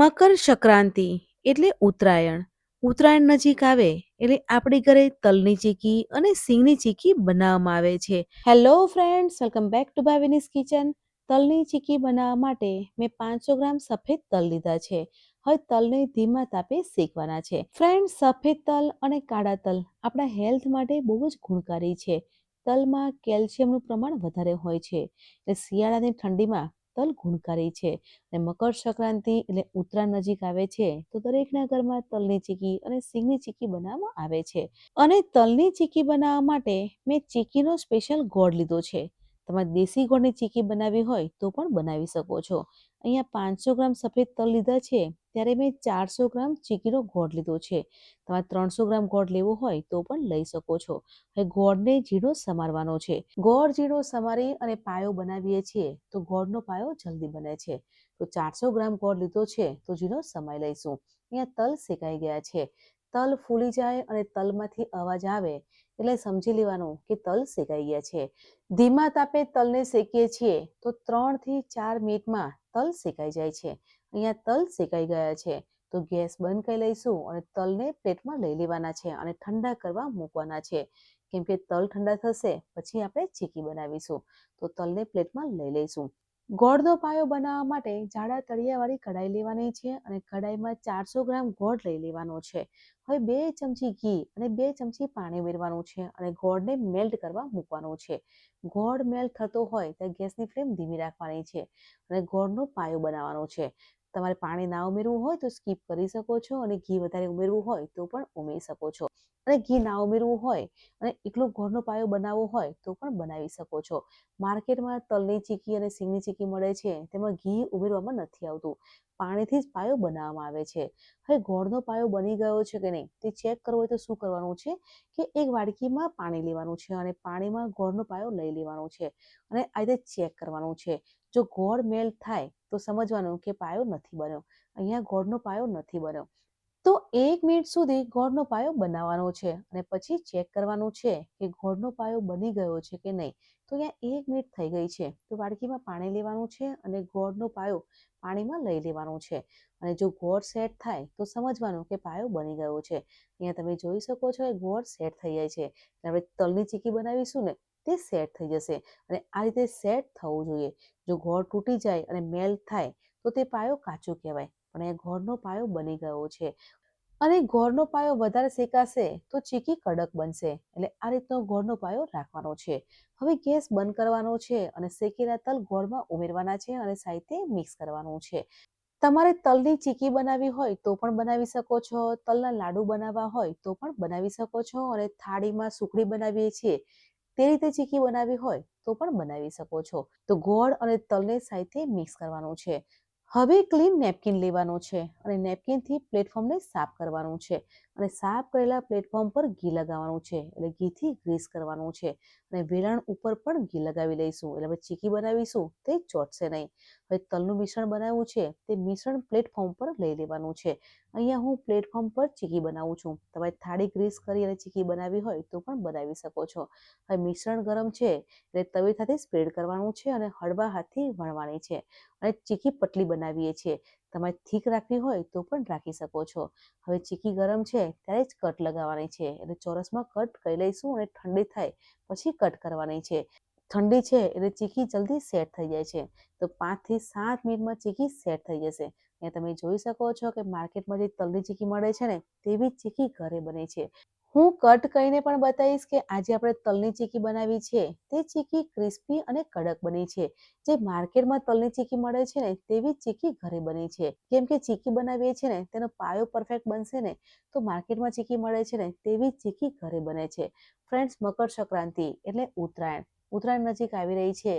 મકર સંક્રાંતિ એટલે ઉત્તરાયણ. ઉત્તરાયણ નજીક આવે એટલે આપણી ઘરે તલની ચીકી અને સિંગની ચીકી બનાવવામાં આવે છે. Hello friends, welcome back to Bhavini's kitchen. તલની ચીકી બનાવવા માટે મેં 500 ગ્રામ સફેદ તલ લીધા છે. હવે તલને ધીમા તાપે શેકવાના છે. ફ્રેન્ડ્સ, સફેદ તલ અને કાળા તલ આપણા હેલ્થ માટે બહુ જ ગુણકારી છે. તલમાં કેલ્શિયમનું પ્રમાણ વધારે હોય છે. એટલે શિયાળાની ઠંડીમાં તલ ગુણકારી છે. અને મકર સંક્રાંતિ એટલે ઉત્તરાયણ નજીક આવે છે તો દરેકના ઘરમાં તલની ચીકી અને સિંગની ચીકી બનાવવામાં આવે છે. અને તલની ચીકી બનાવવા માટે મેં ચીકીનો સ્પેશિયલ ગોળ લીધો છે. તમારે દેશી ગોળની ચીકી બનાવવી હોય તો પણ બનાવી શકો છો. અહીંયા 500 ગ્રામ સફેદ તલ લીધા છે ત્યારે મેં 400 ગ્રામ ચીકીનો ગોળ લીધો છે. તમારે 300 ગ્રામ ગોળ લેવો હોય તો પણ લઈ શકો છો. હવે ગોળને ઝીણો સમારવાનો છે. ગોળ ઝીણો સમારી અને પાયો બનાવીએ છીએ તો ગોળનો પાયો જલ્દી બને છે. તો 400 ગ્રામ ગોળ લીધો છે તો ઝીણો સમાઈ લઈશું. અહીંયા તલ શેકાઈ ગયા છે. તલ ફૂલી જાય અને તલમાંથી અવાજ આવે એટલે સમજી લેવાનું કે તલ શેકાઈ ગયા છે. ધીમા તાપે તલને શેકીએ છીએ તો 3 થી 4 મિનિટમાં તલ શેકાઈ જાય છે. અહીંયા તલ શેકાઈ ગયા છે તો ગેસ બંધ કરી લઈશું અને તલને પ્લેટમાં લઈ લેવાના છે અને ઠંડા કરવા મૂકવાના છે. કેમ કે તલ ઠંડા થશે પછી આપણે ચીકી બનાવીશું. તો તલને પ્લેટમાં લઈ લઈશું. ગોળનો પાયો બનાવવા માટે જાડા તળિયાવાળી કઢાઈ લેવાની છે અને કઢાઈમાં 400 ગ્રામ ગોળ લઈ લેવાનો છે. હવે 2 ચમચી ઘી અને 2 ચમચી પાણી ઉમેરવાનું છે અને ગોળને મેલ્ટ કરવા મૂકવાનું છે. ગોળ મેલ્ટ થતો હોય ત્યાં ગેસની ફ્લેમ ધીમી રાખવાની છે અને ગોળનો પાયો બનાવવાનો છે. તમારે પાણી ના ઉમેરવું હોય તો સ્કીપ કરી શકો છો અને ઘી વધારે ઉમેરવું હોય તો પણ ઉમેરી શકો છો. અને ઘી ના ઉમેરવું હોય અને એકલો ગોળનો પાયો બનાવવો હોય તો પણ બનાવી શકો છો. માર્કેટમાં તલની ચીકી અને સિંગની ચીકી મળે છે તેમાં ઘી ઉમેરવામાં નથી આવતું. પાણીથી જ પાયો બનાવવામાં આવે છે. હવે ગોળનો પાયો બની ગયો છે કે નહીં તે ચેક કરવો હોય તો શું કરવાનું છે કે એક વાડકીમાં પાણી લેવાનું છે અને પાણીમાં ગોળનો પાયો લઈ લેવાનો છે અને આ રીતે ચેક કરવાનું છે. જો ગોળ મેલ્ટ થાય તો સમજવાનું કે પાયો નથી બન્યો. અહીંયા ગોળનો પાયો નથી બન્યો. તો 1 મિનિટ સુધી ગોળનો પાયો બનાવવાનો છે અને પછી ચેક કરવાનું છે કે ગોળનો પાયો બની ગયો છે કે નહીં. તો અહીંયા 1 મિનિટ થઈ ગઈ છે તો વાડકીમાં પાણી લેવાનું છે અને ગોળનો પાયો પાણીમાં લઈ લેવાનો છે અને જો ગોળ સેટ થાય તો સમજવાનું કે પાયો બની ગયો છે. અહીંયા તમે જોઈ શકો છો કે ગોળ સેટ થઈ જાય છે. આપણે તલની ચીકી બનાવીશું ને તે સેટ થઈ જશે અને આ રીતે સેટ થવું જોઈએ. જો ગોળ તૂટી જાય અને મેલ્ટ થાય તો તે પાયો કાચો કહેવાય. પણ એ ગોળનો પાયો બની ગયો છે. અને ગોળનો પાયો વધારે શેકાશે તો ચીકી કડક બનશે. એટલે આ રીતનો ગોળનો પાયો રાખવાનો છે. હવે ગેસ બંધ કરવાનો છે અને શેકેલા તલ ગોળમાં ઉમેરવાના છે અને સાથે મિક્સ કરવાનું છે. તમારે તલની ચીકી બનાવવી હોય તો પણ બનાવી શકો છો. તલના લાડુ બનાવવા હોય તો પણ બનાવી શકો છો અને થાળીમાં સુખડી બનાવીએ છીએ તે રીતે ચીકી બનાવવી હોય તો પણ બનાવી શકો છો. તો ગોળ અને તલને સાથે મિક્સ કરવાનું છે. હવે ક્લીન નેપકિન લેવાનું છે અને નેપકિનથી પ્લેટફોર્મને સાફ કરવાનું છે અને સાફ કરેલા પ્લેટફોર્મ પર ઘી લગાવવાનું છે. એટલે ઘીથી ગ્રીસ કરવાનું છે અને વેલણ ઉપર પણ ઘી લગાવી લઈશું. એટલે આપણે ચીકી બનાવીશું તે ચોટશે નહીં. હવે તલનું મિશ્રણ બનાવવું છે તે મિશ્રણ પ્લેટફોર્મ પર લઈ લેવાનું છે. અહીંયા હું પ્લેટફોર્મ પર ચીકી બનાવું છું. તમારે થાળી ગ્રીસ કરી અને ચીકી બનાવવી હોય તો પણ બનાવી શકો છો. હવે મિશ્રણ ગરમ છે એટલે તવીથાથી સ્પ્રેડ કરવાનું છે અને હળવા હાથથી વણવાની છે અને ચીકી પતલી બનાવીએ છીએ. તમારે થીક રાખવી હોય તો પણ રાખી શકો છો. હવે ચીકી ગરમ છે ત્યારે જ કટ લગાવવાની છે. એટલે ચોરસમાં કટ કરી લઈશું અને ઠંડી થાય પછી કટ કરવાની છે. ઠંડી છે એટલે ચીકી જલ્દી સેટ થઈ જાય છે. તો 5 થી 7 મિનિટમાં ચીકી સેટ થઈ જશે. અહીંયા તમે જોઈ શકો છો કે માર્કેટમાં જે તલની ચીકી મળે છે ને તેવી જ ચીકી ઘરે બને છે. હું કટ કરીને પણ બતાવીશ કે આજે આપણે તલની ચીકી બનાવી છે તે ચીકી ક્રિસ્પી અને કડક બની છે. જે માર્કેટમાં તલની ચીકી મળે છે ને તેવી જ ચીકી ઘરે બની છે. કેમ કે ચીકી બનાવીએ છીએ ને તેનો પાયો પરફેક્ટ બનશે ને તો માર્કેટમાં ચીકી મળે છે ને તેવી જ ચીકી ઘરે બને છે. ફ્રેન્ડ્સ, મકર સંક્રાંતિ એટલે ઉત્તરાયણ. ઉત્તરાયણ નજીક આવી રહી છે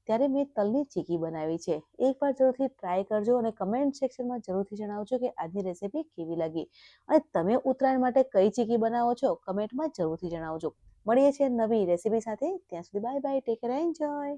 ત્યારે મેં તલની ચીકી બનાવી છે. એકવાર જરૂરથી ટ્રાય કરજો અને કમેન્ટ સેક્શનમાં જરૂરથી જણાવજો કે આજની રેસીપી કેવી લાગી અને તમે ઉત્તરાયણ માટે કઈ ચીકી બનાવો છો કમેન્ટમાં જરૂરથી જણાવજો. મળીએ છીએ નવી રેસીપી સાથે. ત્યાં સુધી bye bye, take care, enjoy.